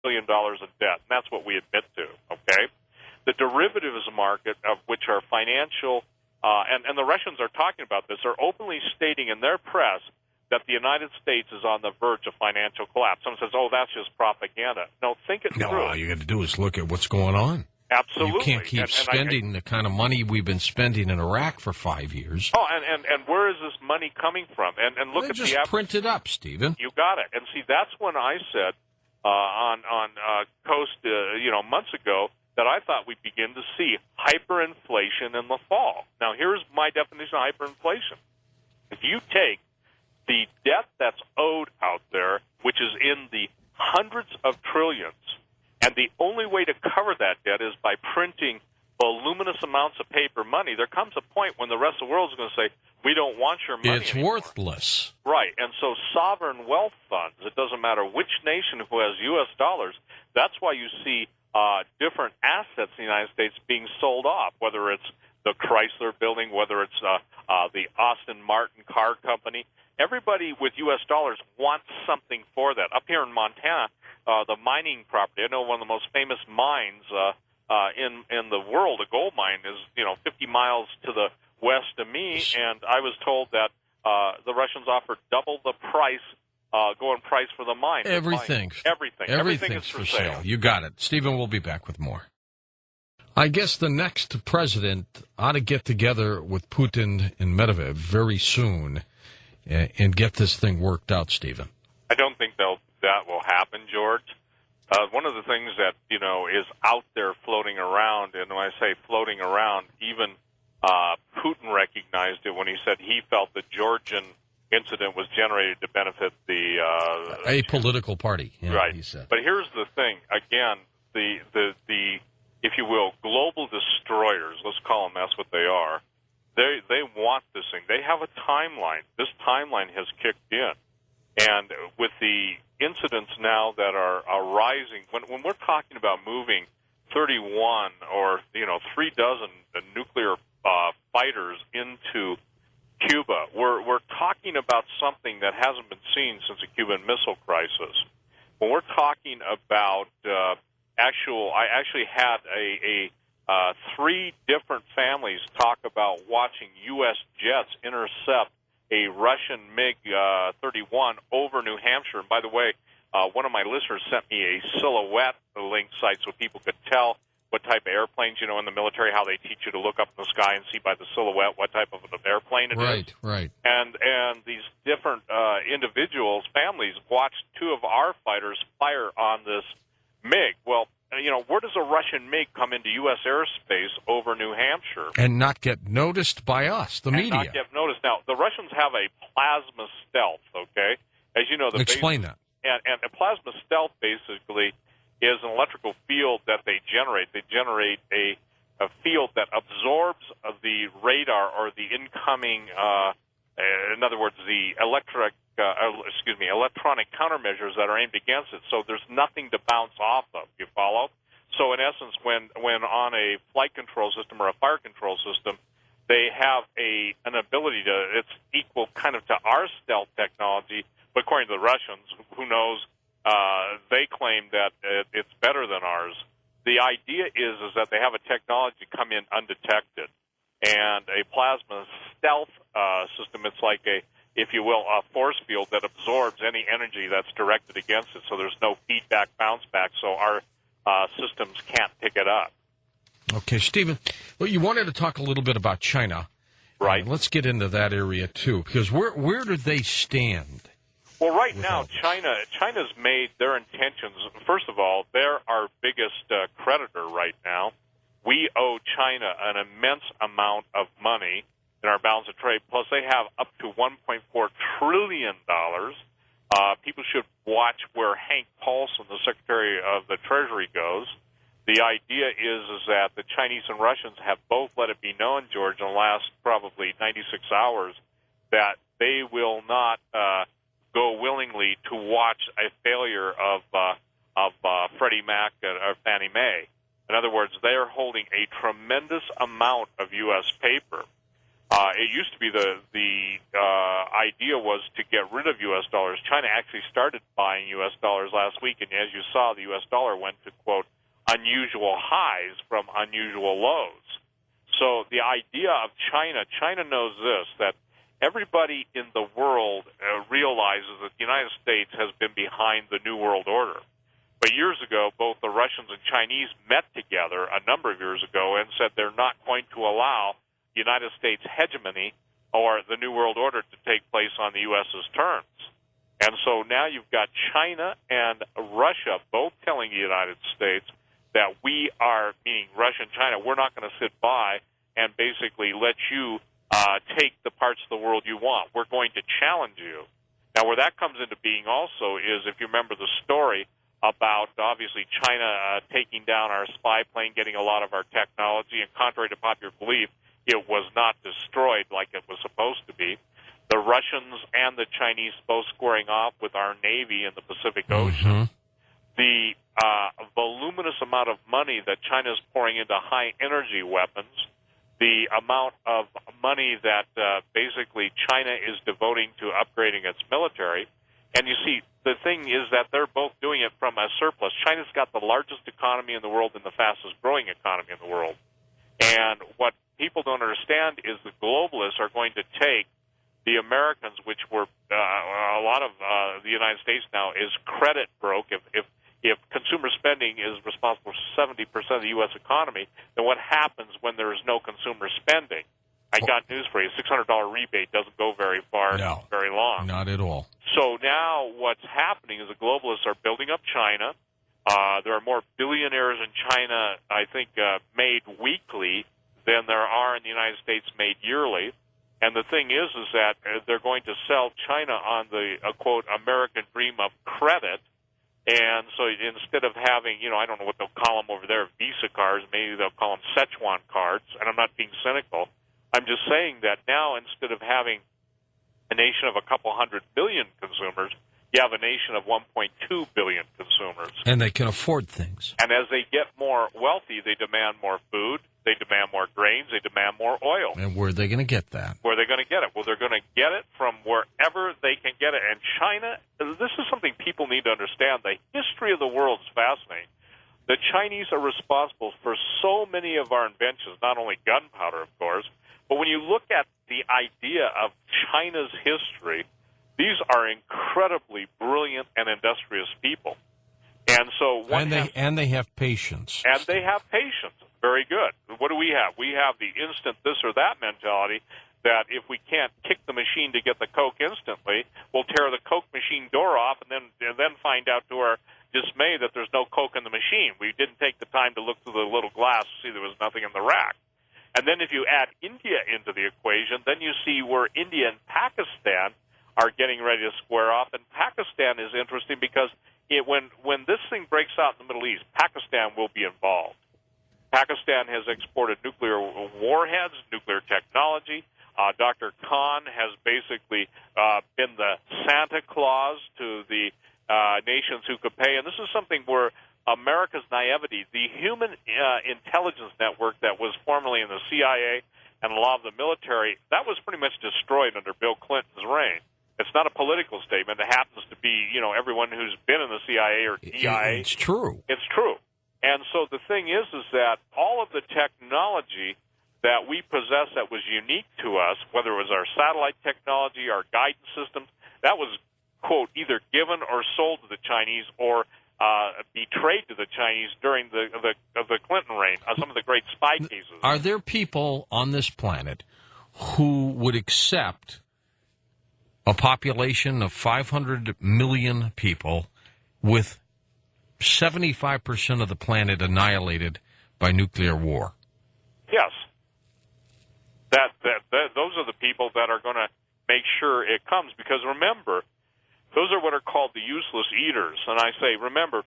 trillion in debt, and that's what we admit to, okay? The derivatives market, of which are financial, and the Russians are talking about this, are openly stating in their press that the United States is on the verge of financial collapse. Someone says, oh, that's just propaganda. No, think it through. All you got to do is look at what's going on. Absolutely. You can't keep spending the kind of money we've been spending in Iraq for 5 years. Oh, and where is this money coming from? And look at just print it up, Stephen. You got it. And see, that's when I said on Coast, months ago, that I thought we'd begin to see hyperinflation in the fall. Now, here's my definition of hyperinflation. If you take the debt that's owed out there, which is in the hundreds of trillions, and the only way to cover that debt is by printing voluminous amounts of paper money, there comes a point when the rest of the world is going to say, we don't want your money anymore. Worthless. Right, and so sovereign wealth funds, it doesn't matter which nation who has U.S. dollars, that's why you see different assets in the United States being sold off, whether it's the Chrysler building, whether it's the Aston Martin car company. Everybody with U.S. dollars wants something for that. Up here in Montana, the mining property, I know one of the most famous mines in the world, a gold mine, is 50 miles to the west of me, and I was told that the Russians offered double the price, going price for the mine. Everything is for sale. You got it. Stephen, we'll be back with more. I guess the next president ought to get together with Putin and Medvedev very soon and get this thing worked out, Stephen. I don't think that will happen, George. One of the things that, is out there floating around, and when I say floating around, even Putin recognized it when he said he felt the Georgian incident was generated to benefit a political party. Yeah, right. He said. But here's the thing. Again, the if you will, global destroyers, let's call them, that's what they are, they want this thing. They have a timeline. This timeline has kicked in. And with the incidents now that are rising, when we're talking about moving 31 or 3 dozen nuclear fighters into Cuba, we're talking about something that hasn't been seen since the Cuban Missile Crisis. When we're talking about I actually had a 3 different families talk about watching U.S. jets intercept a Russian MiG-31 over New Hampshire. And by the way, one of my listeners sent me a silhouette link site so people could tell what type of airplanes, in the military, how they teach you to look up in the sky and see by the silhouette what type of an airplane it is. Right. And these different individuals, families, watched 2 of our fighters fire on this MiG. Well, where does a Russian MiG come into U.S. airspace over New Hampshire? And not get noticed by us, the media. Not get noticed. Now, the Russians have a plasma stealth, okay? As you know, explain that. And a plasma stealth basically is an electrical field that they generate. They generate a field that absorbs the radar or the incoming, in other words, the electronic countermeasures that are aimed against it. So there's nothing to bounce off of. You follow? So in essence, when on a flight control system or a fire control system, they have an ability it's equal kind of to our stealth technology, but according to the Russians, who knows, they claim that it's better than ours. The idea is that they have a technology come in undetected, and a plasma stealth system, it's like if you will, a force field that absorbs any energy that's directed against it, so there's no feedback, bounce back, so our systems can't pick it up. Okay, Stephen, well, you wanted to talk a little bit about China. Right. Let's get into that area, too, because where do they stand? Well, right now, China's made their intentions. First of all, they're our biggest creditor right now. We owe China an immense amount of money in our balance of trade, plus they have up to $1.4 trillion. People should watch where Hank Paulson, the Secretary of the Treasury, goes. The idea is that the Chinese and Russians have both let it be known, George, in the last probably 96 hours, that they will not go willingly to watch a failure of Freddie Mac or Fannie Mae. In other words, they are holding a tremendous amount of U.S. paper. It used to be the idea was to get rid of U.S. dollars. China actually started buying U.S. dollars last week, and as you saw, the U.S. dollar went to, quote, unusual highs from unusual lows. So the idea of China knows this, that everybody in the world realizes that the United States has been behind the New World Order. But years ago, both the Russians and Chinese met together a number of years ago and said they're not going to allow the United States hegemony or the New World Order to take place on the U.S.'s terms. And so now you've got China and Russia both telling the United States that we are, meaning Russia and China, we're not going to sit by and basically let you take the parts of the world you want. We're going to challenge you. Now, where that comes into being also is, if you remember the story about, obviously, China taking down our spy plane, getting a lot of our technology, and contrary to popular belief, it was not destroyed like it was supposed to be. The Russians and the Chinese both squaring off with our Navy in the Pacific Ocean. The voluminous amount of money that China is pouring into high-energy weapons, the amount of money that basically China is devoting to upgrading its military. And you see, the thing is that they're both doing it from a surplus. China's got the largest economy in the world and the fastest-growing economy in the world. And what people don't understand is the globalists are going to take the Americans, which were a lot of the United States now is credit broke. If consumer spending is responsible for 70% of the U.S. economy, then what happens when there is no consumer spending? I got news for you. $600 rebate doesn't go very far, very long. Not at all. So now what's happening is the globalists are building up China. There are more billionaires in China, I think, made weekly than there are in the United States made yearly. And the thing is that they're going to sell China on the, quote, American dream of credit. And so instead of having, I don't know what they'll call them over there, Visa cards, maybe they'll call them Szechuan cards, and I'm not being cynical. I'm just saying that now instead of having a nation of a couple 100 million consumers, you have a nation of 1.2 billion consumers. And they can afford things. And as they get more wealthy, they demand more food, they demand more grains, they demand more oil. And where are they going to get that? Where are they going to get it? Well, they're going to get it from wherever they can get it. And China, this is something people need to understand. The history of the world is fascinating. The Chinese are responsible for so many of our inventions, not only gunpowder, of course, but when you look at the idea of China's history, these are incredibly brilliant and industrious people. And so they have patience. And they have patience. Very good. What do we have? We have the instant this or that mentality that if we can't kick the machine to get the Coke instantly, we'll tear the Coke machine door off and then find out to our dismay that there's no Coke in the machine. We didn't take the time to look through the little glass to see there was nothing in the rack. And then if you add India into the equation, then you see where India and Pakistan are getting ready to square off. And Pakistan is interesting because when this thing breaks out in the Middle East, Pakistan will be involved. Pakistan has exported nuclear warheads, nuclear technology. Dr. Khan has basically been the Santa Claus to the nations who could pay. And this is something where America's naivety, the human intelligence network that was formerly in the CIA and a lot of the military, that was pretty much destroyed under Bill Clinton's reign. It's not a political statement. It happens to be, everyone who's been in the CIA or DIA. It's true. It's true. And so the thing is that all of the technology that we possess that was unique to us, whether it was our satellite technology, our guidance systems, that was, quote, either given or sold to the Chinese or betrayed to the Chinese during the Clinton reign, some of the great spy cases. Are there people on this planet who would accept a population of 500 million people with 75% of the planet annihilated by nuclear war? Yes. Those are the people that are going to make sure it comes. Because remember, those are what are called the useless eaters. And I say, remember,